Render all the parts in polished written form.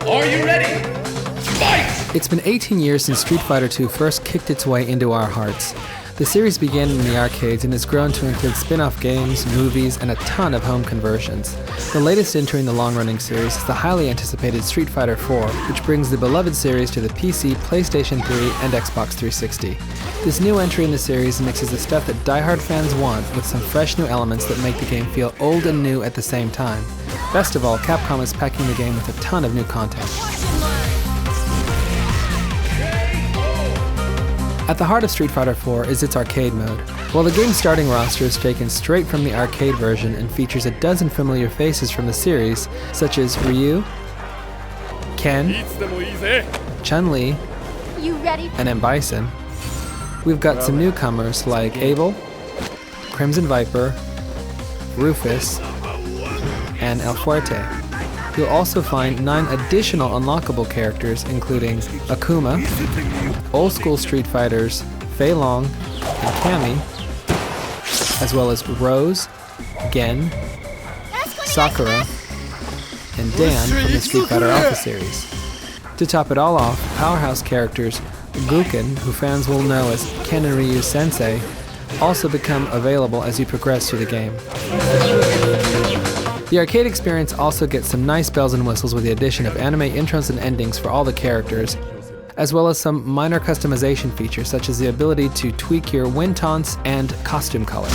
Are you ready? Fight! It's been 18 years since Street Fighter II first kicked its way into our hearts. The series began in the arcades and has grown to include spin-off games, movies, and a ton of home conversions. The latest entry in the long-running series is the highly anticipated Street Fighter IV, which brings the beloved series to the PC, PlayStation 3, and Xbox 360. This new entry in the series mixes the stuff that die-hard fans want with some fresh new elements that make the game feel old and new at the same time. Best of all, Capcom is packing the game with a ton of new content. At the heart of Street Fighter IV is its arcade mode. While the game's starting roster is taken straight from the arcade version and features a dozen familiar faces from the series, such as Ryu, Ken, Chun-Li, and M. Bison, we've got some newcomers like Abel, Crimson Viper, Rufus, and El Fuerte. You'll also find 9 additional unlockable characters, including Akuma, old school Street Fighters Fei Long and Cammy, as well as Rose, Gen, Sakura, and Dan from the Street Fighter Alpha series. To top it all off, powerhouse characters Guken, who fans will know as Ken and Ryu Sensei, also become available as you progress through the game. The arcade experience also gets some nice bells and whistles with the addition of anime intros and endings for all the characters, as well as some minor customization features such as the ability to tweak your wind taunts and costume colors.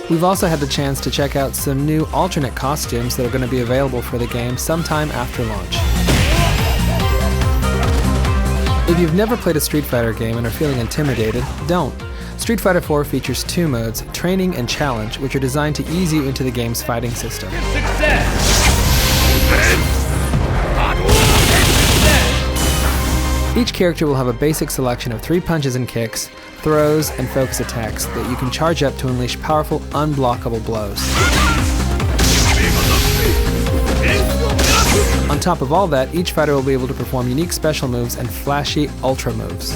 We've also had the chance to check out some new alternate costumes that are going to be available for the game sometime after launch. If you've never played a Street Fighter game and are feeling intimidated, don't. Street Fighter IV features 2 modes, Training and Challenge, which are designed to ease you into the game's fighting system. Each character will have a basic selection of 3 punches and kicks, throws, and focus attacks that you can charge up to unleash powerful, unblockable blows. On top of all that, each fighter will be able to perform unique special moves and flashy ultra moves.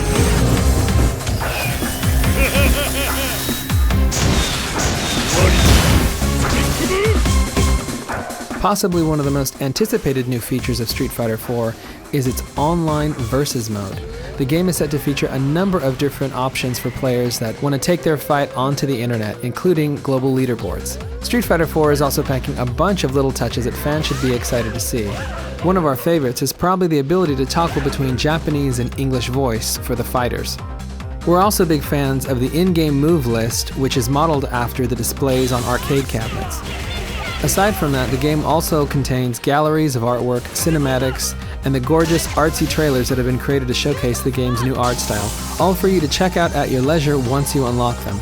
Possibly one of the most anticipated new features of Street Fighter IV is its online versus mode. The game is set to feature a number of different options for players that want to take their fight onto the internet, including global leaderboards. Street Fighter IV is also packing a bunch of little touches that fans should be excited to see. One of our favorites is probably the ability to toggle between Japanese and English voice for the fighters. We're also big fans of the in-game move list, which is modeled after the displays on arcade cabinets. Aside from that, the game also contains galleries of artwork, cinematics, and the gorgeous artsy trailers that have been created to showcase the game's new art style, all for you to check out at your leisure once you unlock them.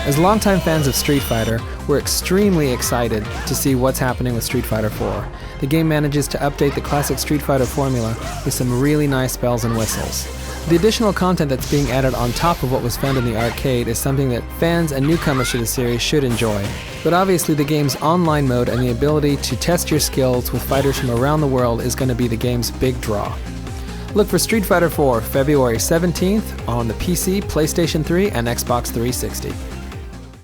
As longtime fans of Street Fighter, we're extremely excited to see what's happening with Street Fighter IV. The game manages to update the classic Street Fighter formula with some really nice bells and whistles. The additional content that's being added on top of what was found in the arcade is something that fans and newcomers to the series should enjoy. But obviously the game's online mode and the ability to test your skills with fighters from around the world is going to be the game's big draw. Look for Street Fighter IV February 17th on the PC, PlayStation 3, and Xbox 360.